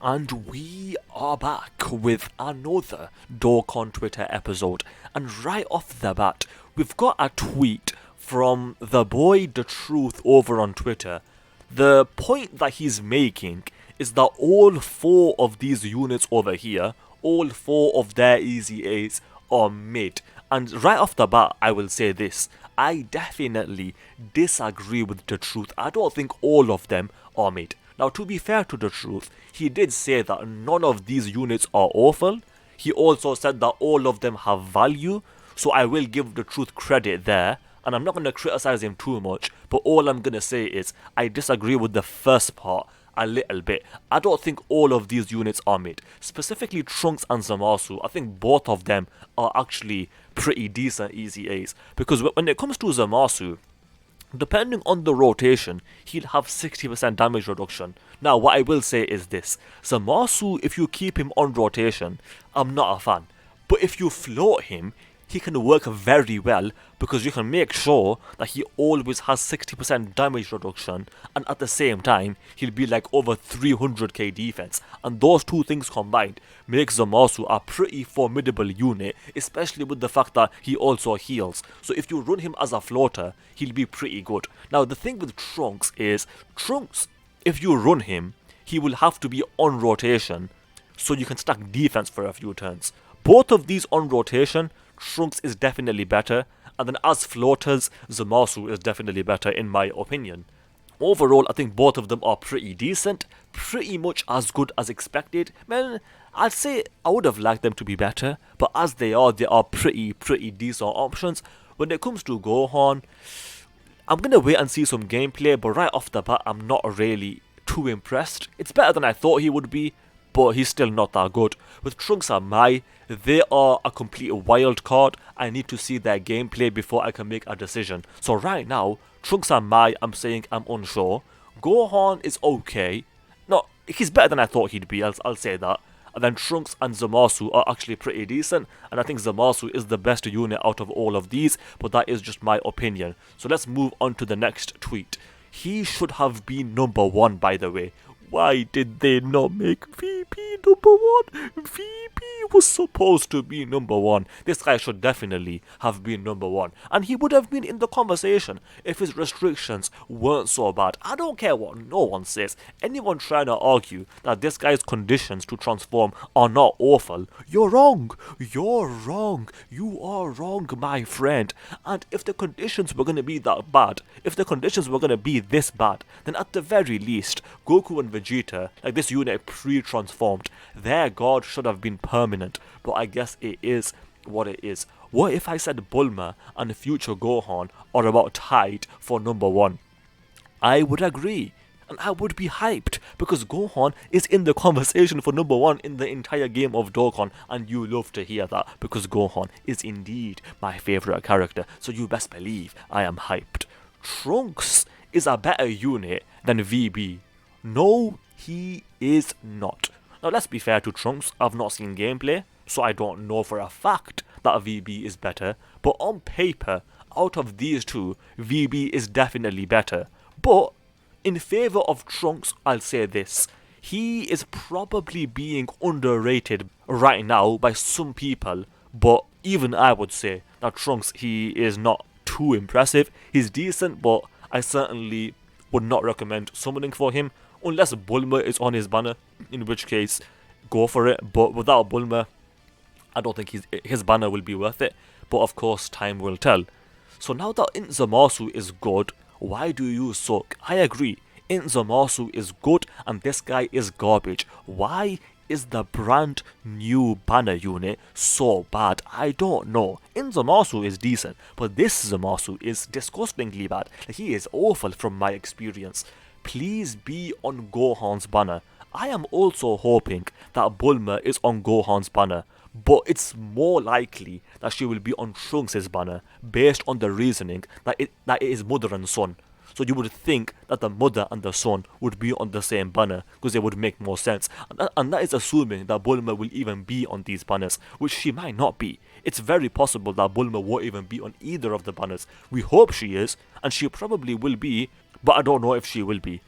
And we are back with another Dokkan Twitter episode. And right off the bat, we've got a tweet from the boy DaTruth over on Twitter. The point that he's making is that all four of these units over here, all four of their Easy A's are mid. And right off the bat, I will say this. I definitely disagree with DaTruth. I don't think all of them are mid. Now, to be fair to DaTruth, he did say that none of these units are awful. He also said that all of them have value, so I will give DaTruth credit there. And I'm not going to criticize him too much, but all I'm going to say is I disagree with the first part a little bit. I don't think all of these units are mid. Specifically Trunks and Zamasu, I think both of them are actually pretty decent Easy A's. Because when it comes to Zamasu, depending on the rotation, he'll have 60% damage reduction. Now, what I will say is this. Zamasu, if you keep him on rotation, I'm not a fan. But if you float him, he can work very well because you can make sure that he always has 60% damage reduction, and at the same time, he'll be like over 300k defense. And those two things combined make Zamasu a pretty formidable unit, especially with the fact that he also heals. So if you run him as a floater, he'll be pretty good. Now, the thing with Trunks is, Trunks, if you run him, he will have to be on rotation so you can stack defense for a few turns. Both of these on rotation, Trunks is definitely better, and then as floaters, Zamasu is definitely better in my opinion. Overall, I think both of them are pretty decent, pretty much as good as expected. Man, I'd say I would have liked them to be better, but as they are pretty decent options. When it comes to Gohan, I'm gonna wait and see some gameplay, but right off the bat, I'm not really too impressed. It's better than I thought he would be, but he's still not that good. With Trunks and Mai, they are a complete wild card. I need to see their gameplay before I can make a decision. So right now, Trunks and Mai, I'm saying I'm unsure. Gohan is okay. No, he's better than I thought he'd be, I'll say that. And then Trunks and Zamasu are actually pretty decent, and I think Zamasu is the best unit out of all of these, but that is just my opinion. So let's move on to the next tweet. He should have been number 1, by the way. Why did they not make VP number 1? VP was supposed to be number 1. This guy should definitely have been number 1. And he would have been in the conversation if his restrictions weren't so bad. I don't care what no one says. Anyone trying to argue that this guy's conditions to transform are not awful, you're wrong. You're wrong. You are wrong, my friend. And if the conditions were going to be that bad, if the conditions were going to be this bad, then at the very least, Goku and Vegeta, like this unit pre-transformed, their guard should have been permanent, but I guess it is what it is. What if I said Bulma and future Gohan are about tied for number 1? I would agree, and I would be hyped, because Gohan is in the conversation for number 1 in the entire game of Dokkan, and you love to hear that, because Gohan is indeed my favourite character, so you best believe I am hyped. Trunks is a better unit than VB. No, he is not. Now, let's be fair to Trunks, I've not seen gameplay, so I don't know for a fact that VB is better, but on paper, out of these two, VB is definitely better. But, in favour of Trunks, I'll say this. He is probably being underrated right now by some people, but even I would say that Trunks, he is not too impressive. He's decent, but I certainly would not recommend summoning for him, unless Bulma is on his banner, in which case, go for it. But without Bulma, I don't think his banner will be worth it. But of course, time will tell. So now that Zamasu is good, why do you suck? I agree, Zamasu is good and this guy is garbage. Why is the brand new banner unit so bad? I don't know. Zamasu is decent, but this Zamasu is disgustingly bad. He is awful from my experience. Please be on Gohan's banner. I am also hoping that Bulma is on Gohan's banner, but it's more likely that she will be on Trunks' banner based on the reasoning that it is mother and son. So you would think that the mother and the son would be on the same banner because it would make more sense. And that is assuming that Bulma will even be on these banners, which she might not be. It's very possible that Bulma won't even be on either of the banners. We hope she is, and she probably will be, but I don't know if she will be.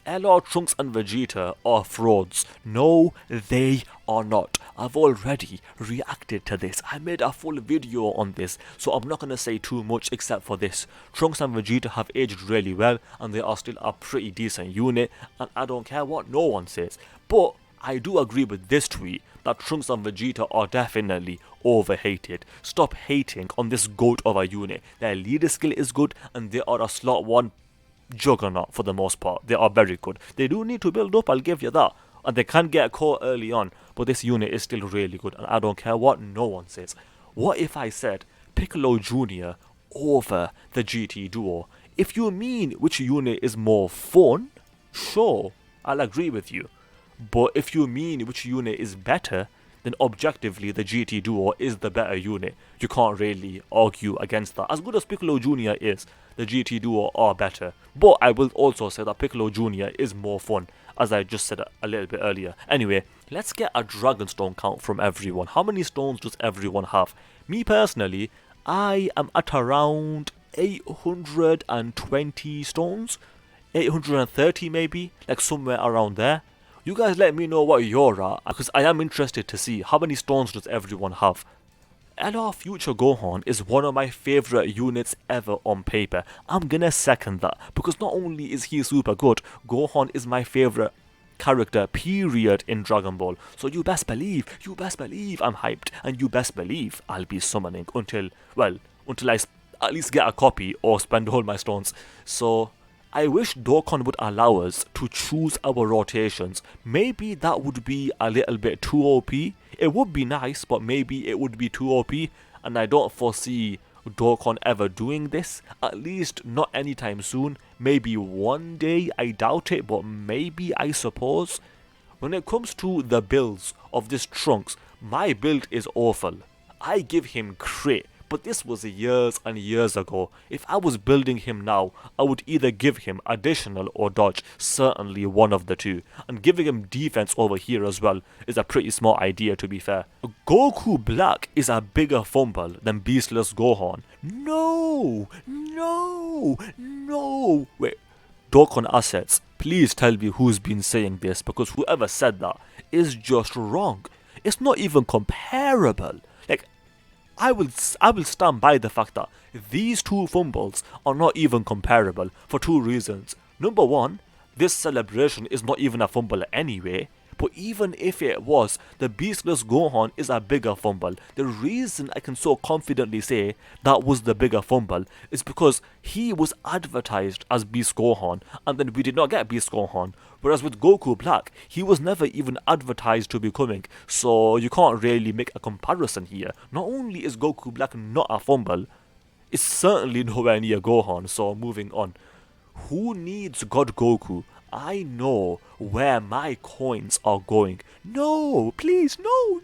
LR Trunks and Vegeta are frauds. No, they are not. I've already reacted to this. I made a full video on this, so I'm not going to say too much except for this. Trunks and Vegeta have aged really well, and they are still a pretty decent unit, and I don't care what no one says. But I do agree with this tweet that Trunks and Vegeta are definitely overhated. Stop hating on this goat of a unit. Their leader skill is good, and they are a slot 1 juggernaut for the most part. They are very good. They do need to build up, I'll give you that. And they can get caught early on, but this unit is still really good, and I don't care what no one says. What if I said Piccolo Jr. over the GT Duo? If you mean which unit is more fun, sure, I'll agree with you. But if you mean which unit is better, then objectively the GT Duo is the better unit. You can't really argue against that. As good as Piccolo Jr. is, the GT Duo are better. But I will also say that Piccolo Jr. is more fun, as I just said a little bit earlier. Anyway, let's get a Dragonstone count from everyone. How many stones does everyone have? Me personally, I am at around 820 stones. 830 maybe, like somewhere around there. You guys let me know what you're at, because I am interested to see how many stones does everyone have. LR Future Gohan is one of my favourite units ever on paper. I'm gonna second that, because not only is he super good, Gohan is my favourite character period in Dragon Ball. So you best believe I'm hyped, and you best believe I'll be summoning until I at least get a copy or spend all my stones. So I wish Dokkan would allow us to choose our rotations. Maybe that would be a little bit too OP. It would be nice, but maybe it would be too OP. And I don't foresee Dokkan ever doing this. At least not anytime soon. Maybe one day, I doubt it, but maybe, I suppose. When it comes to the builds of this Trunks, my build is awful. I give him crit. But this was years and years ago. If I was building him now, I would either give him additional or dodge, certainly one of the two. And giving him defense over here as well is a pretty smart idea, to be fair. Goku Black is a bigger fumble than Beastless Gohan. No! Wait, Dokkan Assets, please tell me who's been saying this, because whoever said that is just wrong. It's not even comparable. Like, I will stand by the fact that these two fumbles are not even comparable for two reasons. Number one, this celebration is not even a fumble anyway. But even if it was, the Beastless Gohan is a bigger fumble. The reason I can so confidently say that was the bigger fumble is because he was advertised as Beast Gohan, and then we did not get Beast Gohan. Whereas with Goku Black, he was never even advertised to be coming, so you can't really make a comparison here. Not only is Goku Black not a fumble, it's certainly nowhere near Gohan, so moving on. Who needs God Goku? I know where my coins are going. No, please, no.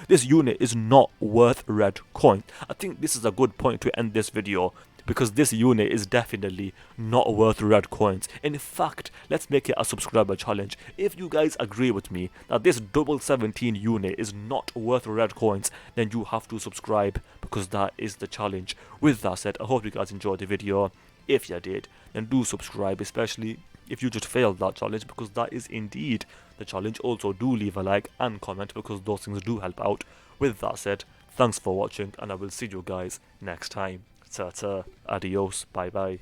This unit is not worth red coins. I think this is a good point to end this video, because this unit is definitely not worth red coins. In fact, let's make it a subscriber challenge. If you guys agree with me that this double 17 unit is not worth red coins, then you have to subscribe, because that is the challenge. With that said, I hope you guys enjoyed the video. If you did, then do subscribe, especially if you just failed that challenge, because that is indeed the challenge. Also, do leave a like and comment, because those things do help out. With that said, thanks for watching, and I will see you guys next time. Ta-ta, adios, bye-bye.